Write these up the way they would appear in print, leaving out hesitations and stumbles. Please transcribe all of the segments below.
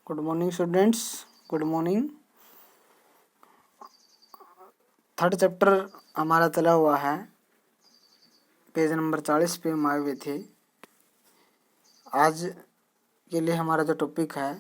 Good morning students, good morning. Third chapter हमारा चला हुआ है, पेज नंबर 40 पे हम आए हुए थे। आज के लिए हमारा जो टॉपिक है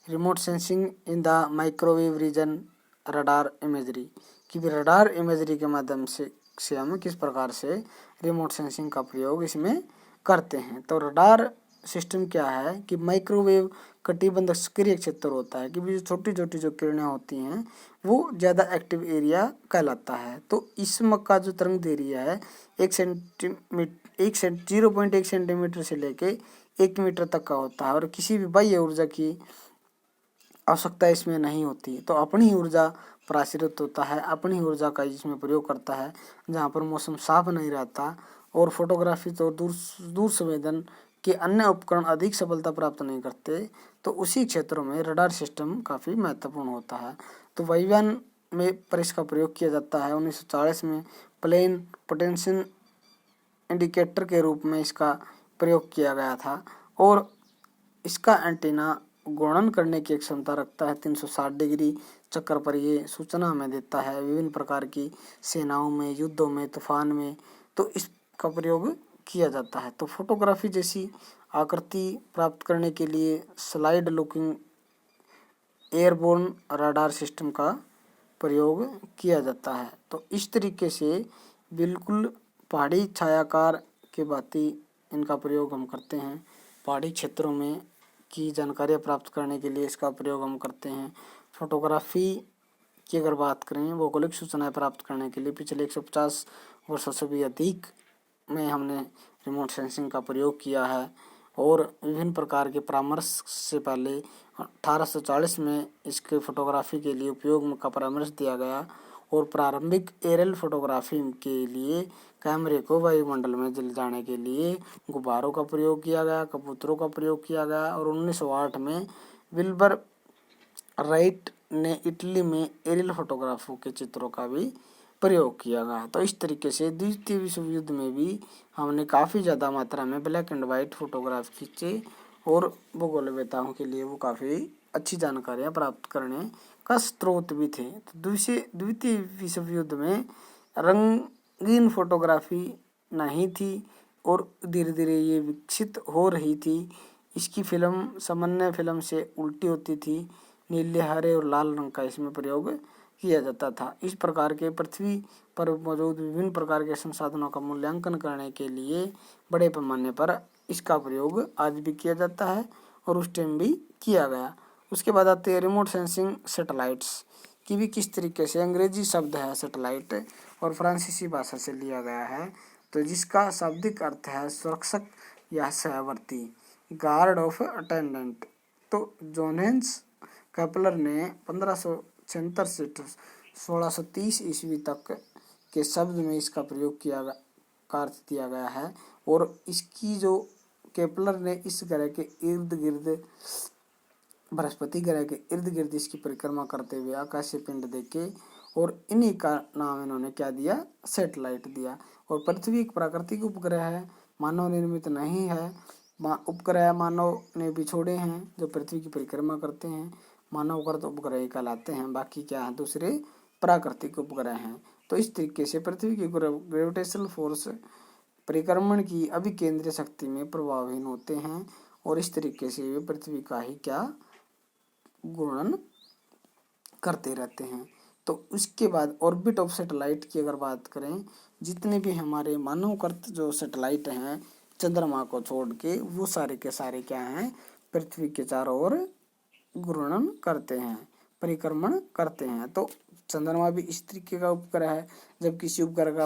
remote sensing in the microwave region radar imagery, कि रडार इमेजरी के माध्यम से हम किस प्रकार से रिमोट सेंसिंग का प्रयोग इसमें करते हैं। तो रडार सिस्टम क्या है कि माइक्रोवेव कटिबंध सक्रिय क्षेत्र होता है, कि छोटी छोटी जो किरणें होती हैं वो ज़्यादा एक्टिव एरिया कहलाता है। तो इसमें का जो तरंग दैर्ध्य है 0.1 सेंटीमीटर से लेके 1 मीटर तक का होता है, और किसी भी बाह्य ऊर्जा की आवश्यकता इसमें नहीं होती। तो अपनी ही ऊर्जा प्रसारित होता है, अपनी ही ऊर्जा का इसमें प्रयोग करता है। जहाँ पर मौसम साफ नहीं रहता और फोटोग्राफी तो दूर संवेदन के अन्य उपकरण अधिक सफलता प्राप्त नहीं करते, तो उसी क्षेत्रों में रडार सिस्टम काफ़ी महत्वपूर्ण होता है। तो वायुयान में पर इसका प्रयोग किया जाता है। 1940 में प्लेन पोटेंशियल इंडिकेटर के रूप में इसका प्रयोग किया गया था, और इसका एंटीना गुणन करने की एक क्षमता रखता है। 360 डिग्री चक्कर पर ये सूचना हमें देता है विभिन्न प्रकार की सेनाओं में, युद्धों में, तूफान में, तो इसका प्रयोग किया जाता है। तो फोटोग्राफी जैसी आकृति प्राप्त करने के लिए slide looking airborne radar system का प्रयोग किया जाता है। तो इस तरीके से बिल्कुल पहाड़ी छायाकार के भांति इनका प्रयोग हम करते हैं। पहाड़ी क्षेत्रों में की जानकारियाँ प्राप्त करने के लिए इसका प्रयोग हम करते हैं। फोटोग्राफी की अगर बात करें, भौगोलिक सूचनाएं प्राप्त करने के लिए पिछले 150 वर्षों से भी अधिक में हमने रिमोट सेंसिंग का प्रयोग किया है। और विभिन्न प्रकार के परामर्श से पहले 1840 में इसके फोटोग्राफी के लिए उपयोग का परामर्श दिया गया, और प्रारंभिक एरियल फोटोग्राफी के लिए कैमरे को वायुमंडल में जल जाने के लिए गुब्बारों का प्रयोग किया गया, कबूतरों का प्रयोग किया गया। और 1908 में विल्बर राइट ने इटली में एरियल फोटोग्राफों के चित्रों का भी प्रयोग किया गया। तो इस तरीके से द्वितीय विश्व युद्ध में भी हमने काफ़ी ज़्यादा मात्रा में ब्लैक एंड वाइट फोटोग्राफ खींचे, और भूगोलवेताओं के लिए वो काफ़ी अच्छी जानकारियाँ प्राप्त करने का स्रोत भी थे। तो द्वितीय विश्व युद्ध में रंगीन फोटोग्राफी नहीं थी, और धीरे धीरे ये विकसित हो रही थी। इसकी फिल्म सामान्य फिल्म से उल्टी होती थी, नीले, हरे और लाल रंग का इसमें प्रयोग किया जाता था। इस प्रकार के पृथ्वी पर मौजूद विभिन्न प्रकार के संसाधनों का मूल्यांकन करने के लिए बड़े पैमाने पर इसका प्रयोग आज भी किया जाता है, और उस टाइम भी किया गया। उसके बाद आते हैं रिमोट सेंसिंग सैटेलाइट्स, की भी किस तरीके से अंग्रेजी शब्द है सैटेलाइट और फ्रांसीसी भाषा से लिया गया है, तो जिसका शाब्दिक अर्थ है सुरक्षक या सहवर्ती, गार्ड ऑफ अटेंडेंट। तो जोनेस केपलर ने 1576 से 1630 ईस्वी तक के शब्द में इसका प्रयोग किया का अर्थ दिया गया है। और इसकी जो केपलर ने इस ग्रह के इर्द गिर्द, बृहस्पति ग्रह के इर्द गिर्द इसकी परिक्रमा करते हुए आकाशीय पिंड देखे, और इन्हीं का नाम इन्होंने क्या दिया, सैटेलाइट दिया। और पृथ्वी एक प्राकृतिक उपग्रह है, मानव निर्मित नहीं है। उपग्रह मानव ने भी छोड़े हैं जो पृथ्वी की परिक्रमा करते हैं, मानवकृत उपग्रह कहलाते हैं। बाकी क्या है, दूसरे प्राकृतिक उपग्रह हैं। तो इस तरीके से पृथ्वी की ग्रेविटेशनल फोर्स परिक्रमण की अभिकेंद्रीय शक्ति में प्रभावहीन होते हैं, और इस तरीके से वे पृथ्वी का ही क्या घूर्णन करते रहते हैं। तो उसके बाद ऑर्बिट ऑफ सैटेलाइट की अगर बात करें, जितने भी हमारे मानवकृत जो सैटेलाइट हैं चंद्रमा को छोड़ के, वो सारे के सारे क्या हैं, पृथ्वी के चारों ओर घूर्णन करते हैं, परिक्रमण करते हैं। तो चंद्रमा भी इस तरीके का उपग्रह है। जब किसी उपग्रह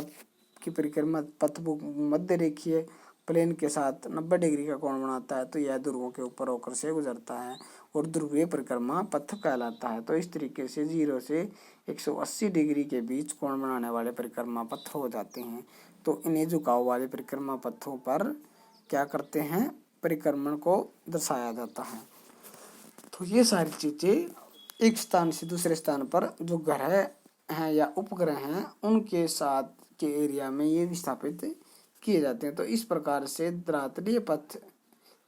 की परिक्रमा पथ मध्य रेखीय प्लेन के साथ 90 डिग्री का कोण बनाता है, तो यह ध्रुवों के ऊपर होकर से गुजरता है, और ध्रुवीय परिक्रमा पथ कहलाता है। तो इस तरीके से 0 से 180 डिग्री के बीच कोण बनाने वाले परिक्रमा पथ हो जाते हैं। तो इन्हें झुकाव वाले परिक्रमा पथों पर क्या करते हैं, परिक्रमण को दर्शाया जाता है। तो ये सारी चीज़ें एक स्थान से दूसरे स्थान पर जो ग्रह हैं या उपग्रह हैं उनके साथ के एरिया में ये विस्थापित किए जाते हैं। तो इस प्रकार से धरातलीय पथ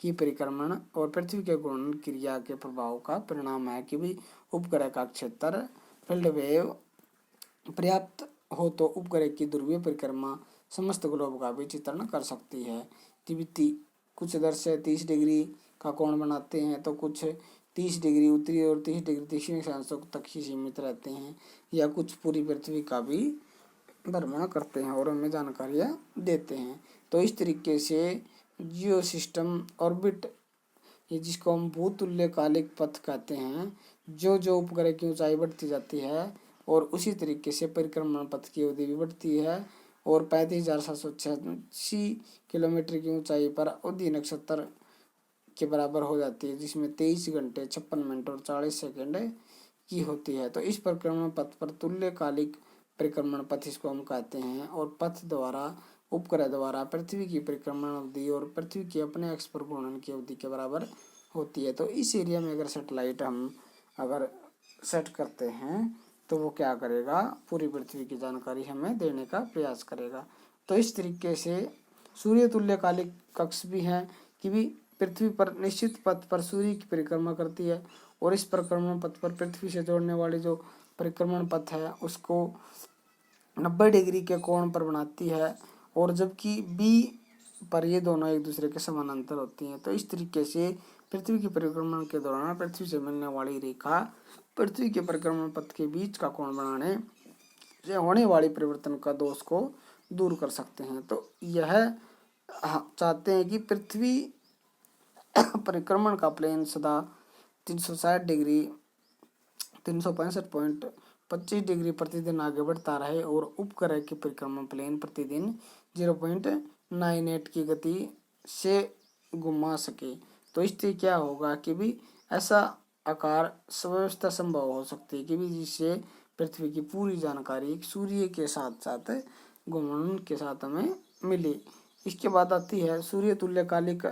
की परिक्रमण और पृथ्वी के घूर्णन क्रिया के प्रभाव का परिणाम है कि भी उपग्रह का क्षेत्र फील्ड वेव पर्याप्त हो तो उपग्रह की ध्रुवीय परिक्रमा समस्त ग्लोब का भी चित्रण कर सकती है। तिब्बती कुछ दर्शक 30 डिग्री का कोण बनाते हैं तो कुछ 30 डिग्री उत्तरी और 30 डिग्री दक्षिणी अक्षांशों तक ही सीमित रहते हैं, या कुछ पूरी पृथ्वी का भी भ्रमण करते हैं और हमें जानकारियाँ देते हैं। तो इस तरीके से जियो सिस्टम ऑर्बिट, ये जिसको हम भूतुल्यकालिक पथ कहते हैं, जो उपग्रह की ऊंचाई बढ़ती जाती है और उसी तरीके से परिक्रमण पथ की अवधि भी बढ़ती है और 35,786 किलोमीटर की ऊंचाई पर अवधि नक्षत्र के बराबर हो जाती है, जिसमें 23 घंटे 56 मिनट और 40 सेकेंड की होती है। तो इस परिक्रमण पथ पर तुल्यकालिक परिक्रमण पथ इसको हम कहते हैं और पथ द्वारा उपग्रह द्वारा पृथ्वी की परिक्रमण अवधि और पृथ्वी के अपने अक्ष पर घूर्णन की अवधि के बराबर होती है। तो इस एरिया में अगर सैटेलाइट हम अगर सेट करते हैं तो वो क्या करेगा, पूरी पृथ्वी की जानकारी हमें देने का प्रयास करेगा। तो इस तरीके से सूर्य तुल्यकालिक कक्ष भी है कि भी पृथ्वी पर निश्चित पथ पर सूर्य की परिक्रमा करती है और इस परिक्रमण पथ पर पृथ्वी से जोड़ने वाली जो परिक्रमण पथ है उसको 90 डिग्री के कोण पर बनाती है और जबकि बी पर ये दोनों एक दूसरे के समानांतर होती हैं। तो इस तरीके से पृथ्वी के परिक्रमण के दौरान पृथ्वी से मिलने वाली रेखा पृथ्वी के परिक्रमण पथ के बीच का कोण बनाने से होने वाली परिवर्तन का दोष को दूर कर सकते हैं। तो यह चाहते हैं कि पृथ्वी परिक्रमण का प्लेन सदा 360 डिग्री 365.25 डिग्री प्रतिदिन आगे बढ़ता रहे और उपग्रह की परिक्रमण प्लेन प्रतिदिन 0.98 की गति से घुमा सके। तो इससे क्या होगा कि भी ऐसा आकार व्यवस्था संभव हो सकती है कि भी जिससे पृथ्वी की पूरी जानकारी सूर्य के साथ साथ घूर्णन के साथ हमें मिले। इसके बाद आती है सूर्य तुल्यकालिक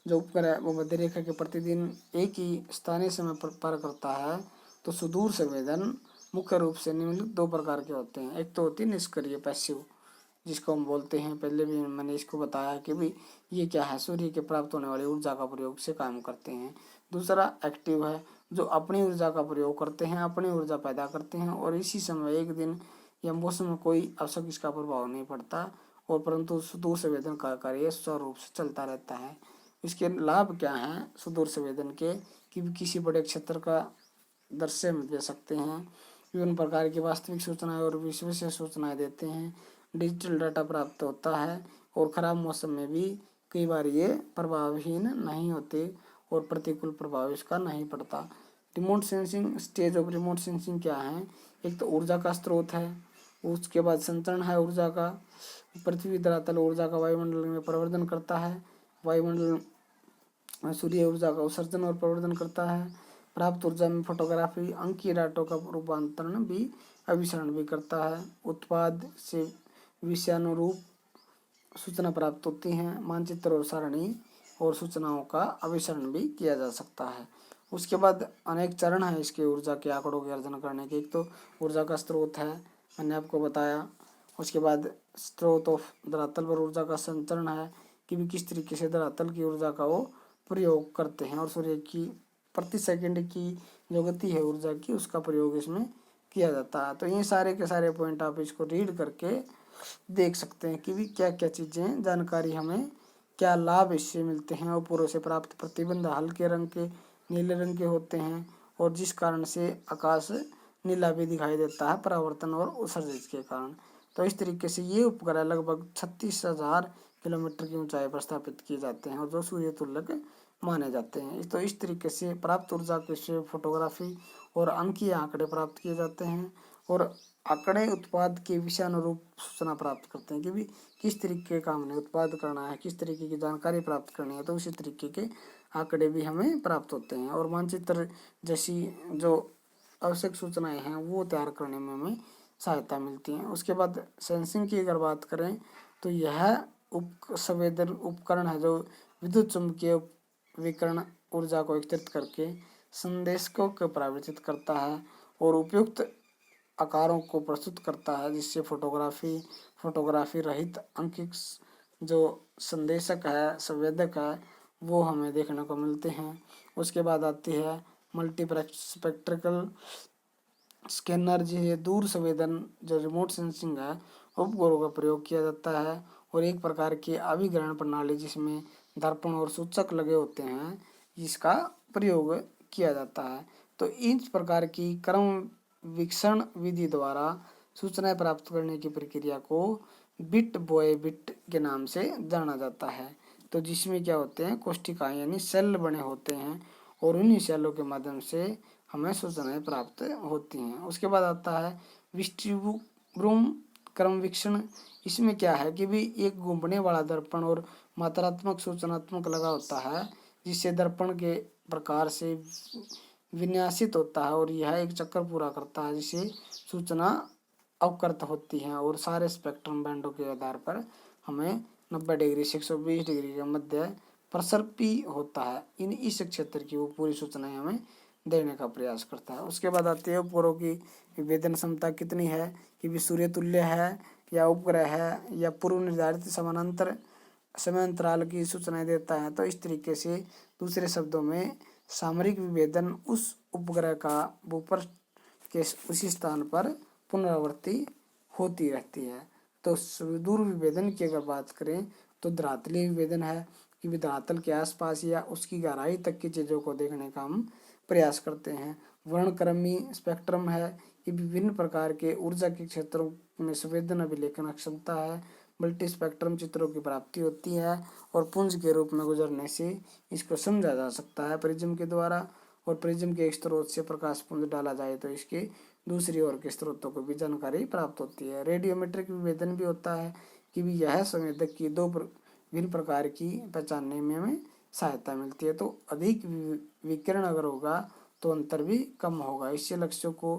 जो उपग्रह वो मध्य रेखा के प्रतिदिन एक ही स्थानीय समय पर पार करता है। तो सुदूर संवेदन मुख्य रूप से निम्नलिखित दो प्रकार के होते हैं। एक तो होती है निष्क्रिय पैसिव, जिसको हम बोलते हैं, पहले भी मैंने इसको बताया कि भाई ये क्या है, सूर्य के प्राप्त होने वाली ऊर्जा का प्रयोग से काम करते हैं। दूसरा एक्टिव है, जो अपनी ऊर्जा का प्रयोग करते हैं, अपनी ऊर्जा पैदा करते हैं और इसी समय एक दिन या मौसम में कोई आवश्यक इसका प्रभाव नहीं पड़ता और परंतु सुदूर संवेदन का कार्य स्वरूप से चलता रहता है। इसके लाभ क्या हैं सुदूर संवेदन के, कि किसी बड़े क्षेत्र का दृश्य में दे सकते हैं, विभिन्न प्रकार की वास्तविक सूचनाएं और विश्वसनीय सूचनाएं देते हैं, डिजिटल डाटा प्राप्त होता है और खराब मौसम में भी कई बार ये प्रभावहीन नहीं होते और प्रतिकूल प्रभाव इसका नहीं पड़ता। Remote sensing, stage of remote sensing क्या है, एक तो ऊर्जा का स्रोत है, उसके बाद संचरण है ऊर्जा का, पृथ्वी धरातल ऊर्जा का वायुमंडल में प्रवर्धन करता है, वायुमंडल सूर्य ऊर्जा का उत्सर्जन और प्रवर्धन करता है, प्राप्त ऊर्जा में फोटोग्राफी अंकीय डाटों का रूपांतरण भी अभिसरण भी करता है, उत्पाद से विषयानुरूप सूचना प्राप्त होती हैं, मानचित्र और सारणी और सूचनाओं का अभिसरण भी किया जा सकता है। उसके बाद अनेक चरण है इसके ऊर्जा के आंकड़ों के अर्जन करने के। एक तो ऊर्जा का स्रोत है, मैंने आपको बताया। उसके बाद स्रोत ऑफ धरातल पर ऊर्जा का संचरण है कि भी किस तरीके से धरातल की ऊर्जा का वो प्रयोग करते हैं और सूर्य की प्रति सेकंड की जो गति है ऊर्जा की उसका प्रयोग इसमें किया जाता है। तो ये सारे के सारे पॉइंट आप इसको रीड करके देख सकते हैं कि भी क्या क्या चीज़ें जानकारी हमें क्या लाभ इससे मिलते हैं। और पूर्व से प्राप्त प्रतिबंध हल्के रंग के नीले रंग के होते हैं और जिस कारण से आकाश नीला भी दिखाई देता है परावर्तन और उत्सर्जित के कारण। तो इस तरीके से ये उपग्रह लगभग 36,000 किलोमीटर की ऊंचाई पर स्थापित किए जाते हैं और जो सूर्य तुल्यक माने जाते हैं। तो इस तरीके से प्राप्त ऊर्जा के फोटोग्राफी और अंकीय आंकड़े प्राप्त किए जाते हैं और आंकड़े उत्पाद के विषयानुरूप सूचना प्राप्त करते हैं कि भी किस तरीके का हमने उत्पाद करना है, किस तरीके की जानकारी प्राप्त करनी है, तो उसी तरीके के आंकड़े भी हमें प्राप्त होते हैं और मानचित्र जैसी जो आवश्यक सूचनाएं हैं वो तैयार करने में हमें सहायता मिलती है। उसके बाद सेंसिंग की अगर बात करें तो यह संवेदन उपकरण है जो विद्युत चुम्बकीय विकिरण ऊर्जा को एकत्रित करके संदेशकों को परावर्तित करता है और उपयुक्त आकारों को प्रस्तुत करता है, जिससे फोटोग्राफी रहित अंकित जो संदेशक है संवेदक है वो हमें देखने को मिलते हैं। उसके बाद आती है मल्टीस्पेक्ट्रिकल स्कैनर, जी दूर संवेदन जो रिमोट सेंसिंग है उपग्रहों का प्रयोग किया जाता है, और एक प्रकार की अभिग्रहण प्रणाली जिसमें दर्पण और सूचक लगे होते हैं जिसका प्रयोग किया जाता है। तो इस प्रकार की क्रम वीक्षण विधि द्वारा सूचनाएं प्राप्त करने की प्रक्रिया को बिट बॉय बिट के नाम से जाना जाता है। तो जिसमें क्या होते हैं, कोशिकाएं यानी सेल बने होते हैं, और उन्हीं सेलों के माध्यम से हमें सूचनाएं प्राप्त होती हैं। उसके बाद आता है विस्ट्रीब्रूम क्रम वीक्षण। इसमें क्या है कि भी एक घूमने वाला दर्पण और मात्रात्मक सूचनात्मक लगा होता है, जिससे दर्पण के प्रकार से विन्यासित होता है, और यह एक चक्कर पूरा करता है जिससे सूचना अवकृत होती है, और सारे स्पेक्ट्रम बैंडों के आधार पर हमें 90 डिग्री से 120 डिग्री के मध्य प्रसर्पी होता है। इस क्षेत्र की वो पूरी सूचनाएं हमें देने का प्रयास करता है। उसके बाद आती है उपग्रहों की विभेदन क्षमता कितनी है, कि भी सूर्य तुल्य है या उपग्रह है या पूर्व निर्धारित समानांतर समय अंतराल की सूचनाएं देता है। तो इस तरीके से दूसरे शब्दों में सामरिक विभेदन उस उपग्रह का भूपृष्ठ के उसी स्थान पर पुनरावृत्ति होती रहती है। तो सुदूर विभेदन की अगर बात करें तो धरातलीय विभेदन है, कि भी धरातल के आसपास या उसकी गहराई तक की चीज़ों को देखने का हम प्रयास करते हैं। वर्णक्रमी स्पेक्ट्रम है, कि विभिन्न प्रकार के ऊर्जा के क्षेत्रों में संवेदन अभिलेखन क्षमता है। मल्टी स्पेक्ट्रम चित्रों की प्राप्ति होती है, और पुंज के रूप में गुजरने से इसको समझा जा सकता है प्रिज्म के द्वारा, और प्रिज्म के एक स्रोत से प्रकाश पुंज डाला जाए तो इसके दूसरी ओर के स्रोतों को भी जानकारी प्राप्त होती है। रेडियोमेट्रिक विभेदन भी होता है, कि भी यह संवेदक की दो विभिन्न प्रकार की पहचानने में हमें सहायता मिलती है। तो अधिक विकिरण अगर होगा तो अंतर भी कम होगा, इससे लक्ष्यों को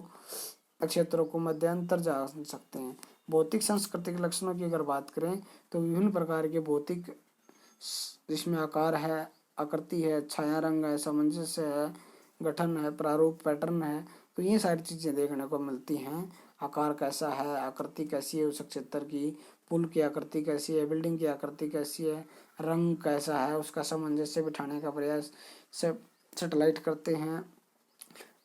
क्षेत्रों को मध्यांतर जा सकते हैं। भौतिक सांस्कृतिक लक्षणों की अगर बात करें तो विभिन्न प्रकार के भौतिक, जिसमें आकार है, आकृति है, छाया रंग है, सामंजस्य है, गठन है, प्रारूप पैटर्न है, तो ये सारी चीज़ें देखने को मिलती हैं। आकार कैसा है, आकृति कैसी है उस क्षेत्र की, पुल की आकृति कैसी है, बिल्डिंग की आकृति कैसी है, रंग कैसा है, उसका सामंजस्य बिठाने का प्रयास सैटेलाइट करते हैं,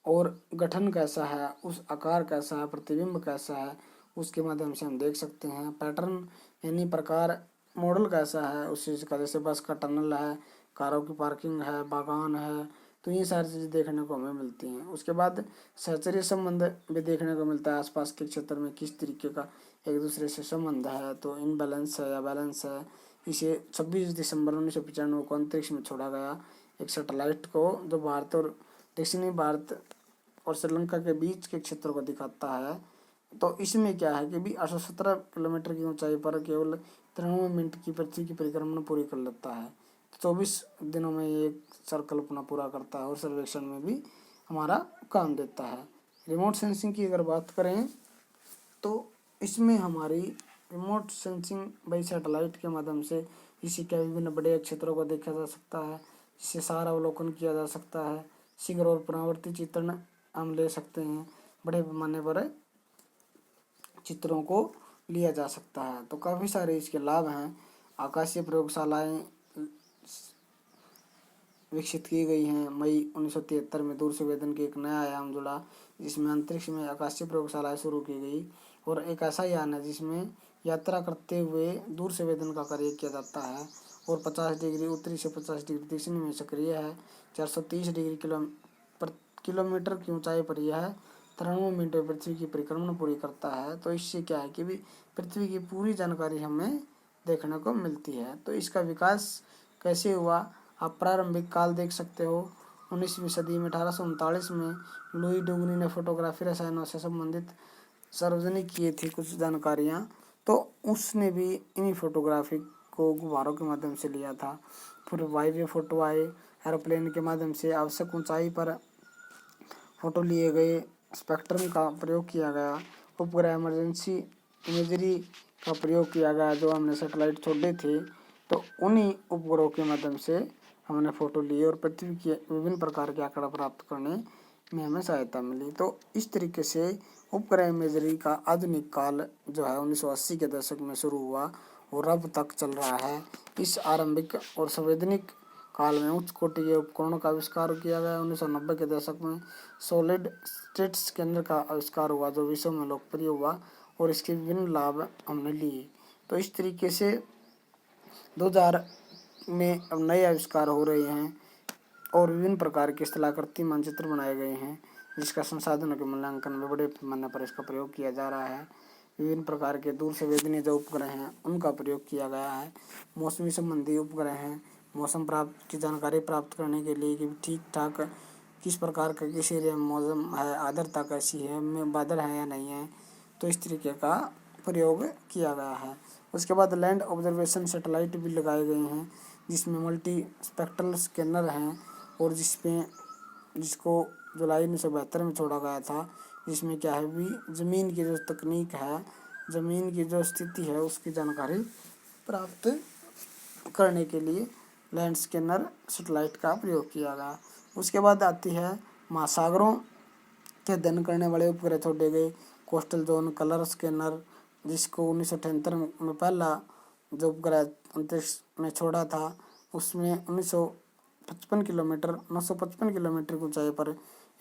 और गठन कैसा है, उस आकार कैसा है, प्रतिबिंब कैसा है, उसके माध्यम से हम देख सकते हैं। पैटर्न यानी प्रकार, मॉडल कैसा है उस चीज़ का, जैसे बस का टनल है, कारों की पार्किंग है, बागान है, तो ये सारी चीज़ें देखने को हमें मिलती हैं। उसके बाद सहचर्य संबंध भी देखने को मिलता है, आसपास के क्षेत्र में किस तरीके का एक दूसरे से संबंध है, तो इनबैलेंस है या बैलेंस है। इसे 26 दिसंबर 1995 को अंतरिक्ष में छोड़ा गया एक सैटेलाइट को, जो भारत और दक्षिणी भारत और श्रीलंका के बीच के क्षेत्र को दिखाता है। तो इसमें क्या है कि भी 817 किलोमीटर की ऊंचाई पर केवल 93 मिनट की पृथ्वी की परिक्रमा पूरी कर लेता है। 24 दिनों में ये एक सर्कल अपना पूरा करता है, और सर्वेक्षण में भी हमारा काम देता है। रिमोट सेंसिंग की अगर बात करें तो इसमें हमारी रिमोट सेंसिंग बाई सैटेलाइट के माध्यम से इसी के विभिन्न बड़े क्षेत्रों को देखा जा सकता है, जिससे सारा अवलोकन किया जा सकता है। शीघ्र और पुनरावर्ती चित्रण हम ले सकते हैं, बड़े पैमाने पर चित्रों को लिया जा सकता है। तो काफ़ी सारे इसके लाभ हैं। आकाशीय प्रयोगशालाएं विकसित की गई हैं। मई 1973 में दूर संवेदन के एक नया आयाम जुड़ा, जिसमें अंतरिक्ष में आकाशीय प्रयोगशालाएं शुरू की गई, और एक ऐसा यान है जिसमें यात्रा करते हुए दूर संवेदन का कार्य किया जाता है, और 50 डिग्री उत्तरी से 50 डिग्री दक्षिण में सक्रिय है। 430 डिग्री किलोमीटर की ऊंचाई पर यह 93 मिनट में पृथ्वी की परिक्रमा पूरी करता है। तो इससे क्या है कि भी पृथ्वी की पूरी जानकारी हमें देखने को मिलती है। तो इसका विकास कैसे हुआ, आप प्रारंभिक काल देख सकते हो। 19वीं सदी में 1839 में लुई डुगनी ने फोटोग्राफी रसायनों से संबंधित सार्वजनिक किए थे कुछ जानकारियाँ, तो उसने भी इन्हीं फोटोग्राफी को गुब्बारों के माध्यम से लिया था। फिर वायवीय फोटो आए, एरोप्लेन के माध्यम से आवश्यक ऊंचाई पर फोटो लिए गए, स्पेक्ट्रम का प्रयोग किया गया, उपग्रह इमरजेंसी इमेजरी का प्रयोग किया गया, जो हमने सैटेलाइट छोड़े थे, तो उन्हीं उपग्रहों के माध्यम से हमने फ़ोटो लिए, और पृथ्वी के विभिन्न प्रकार के आंकड़ा प्राप्त करने में हमें सहायता मिली। तो इस तरीके से उपग्रह इमेजरी का आधुनिक काल जो है 1980 के दशक में शुरू हुआ और अब तक चल रहा है। इस आरंभिक और संवैधानिक काल में उच्च कोटि के उपकरणों का आविष्कार किया गया। 1990 के दशक में सॉलिड स्टेट स्कैनर का आविष्कार हुआ जो विश्व में लोकप्रिय हुआ और इसके विभिन्न लाभ हमने लिए। तो इस तरीके से 2000 में अब नए आविष्कार हो रहे हैं और विभिन्न प्रकार के स्थलाकृति मानचित्र बनाए गए हैं जिसका संसाधनों के मूल्यांकन में बड़े पैमाने पर इसका प्रयोग किया जा रहा है। विभिन्न प्रकार के दूर संवेदनीय जो उपग्रह हैं उनका प्रयोग किया गया है। मौसमी संबंधी उपग्रह हैं, मौसम प्राप्त की जानकारी प्राप्त करने के लिए कि ठीक ठाक किस प्रकार का किस एरिया में मौसम है, आर्द्रता कैसी है, में बादल है या नहीं है, तो इस तरीके का प्रयोग किया गया है। उसके बाद लैंड ऑब्जर्वेशन सैटेलाइट भी लगाए गए हैं जिसमें मल्टी स्पेक्ट्रल स्कैनर हैं और जिसको जुलाई 1972 में छोड़ा गया था, जिसमें क्या है भी ज़मीन की जो तकनीक है, ज़मीन की जो स्थिति है उसकी जानकारी प्राप्त करने के लिए लैंड स्कैनर सैटेलाइट का प्रयोग किया गया। उसके बाद आती है महासागरों के अध्ययन करने वाले उपग्रह छोड़े गए। कोस्टल जोन कलर स्कैनर जिसको 1978 में पहला जो उपग्रह अंतरिक्ष में छोड़ा था उसमें 955 किलोमीटर की ऊंचाई पर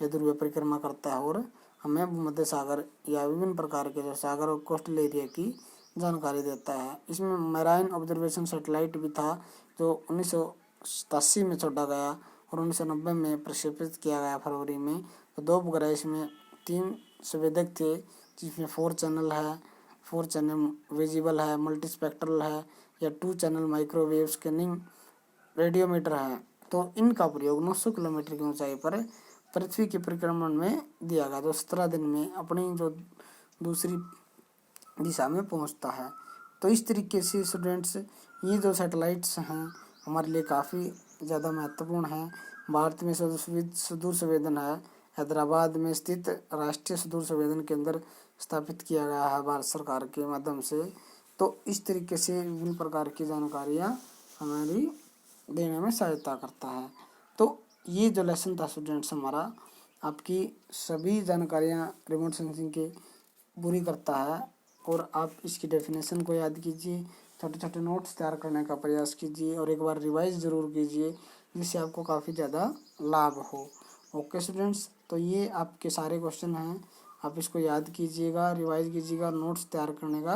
यह ध्रुवीय परिक्रमा करता है और हमें भूमध्य सागर या विभिन्न प्रकार के जो सागर और कोस्टल एरिया की जानकारी देता है। इसमें मैराइन ऑब्जर्वेशन सैटेलाइट भी था जो 1987 में छोड़ा गया और 1990 में प्रक्षेपित किया गया फरवरी में। तो 2 उपग्रह इसमें 3 संवेदक थे जिसमें 4 चैनल विजिबल है, मल्टी स्पेक्ट्रल है या 2 चैनल माइक्रोवेव स्कैनिंग रेडियोमीटर है। तो इनका प्रयोग 900 किलोमीटर की ऊंचाई पर पृथ्वी के परिक्रमण में दिया गया जो 17 दिन में अपनी जो दूसरी दिशा में पहुंचता है। तो इस तरीके से स्टूडेंट्स ये जो सैटेलाइट्स हैं हमारे लिए काफ़ी ज़्यादा महत्वपूर्ण हैं। भारत में सुदूर संवेदन है, हैदराबाद में स्थित राष्ट्रीय सुदूर संवेदन केंद्र स्थापित किया गया है भारत सरकार के माध्यम से। तो इस तरीके से विभिन्न प्रकार की जानकारियाँ हमारी देने में सहायता करता है। तो ये जो लेसन था स्टूडेंट्स हमारा आपकी सभी जानकारियाँ रिमोट सेंसिंग के पूरी करता है और आप इसकी डेफिनेशन को याद कीजिए, छोटे छोटे नोट्स तैयार करने का प्रयास कीजिए और एक बार रिवाइज ज़रूर कीजिए जिससे आपको काफ़ी ज़्यादा लाभ हो। ओके स्टूडेंट्स, तो ये आपके सारे क्वेश्चन हैं, आप इसको याद कीजिएगा, रिवाइज कीजिएगा, नोट्स तैयार करने का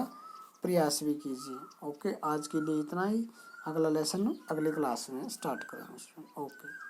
प्रयास भी कीजिए। ओके, आज के लिए इतना ही। अगला लेसन अगली क्लास में स्टार्ट करेंगे। ओके।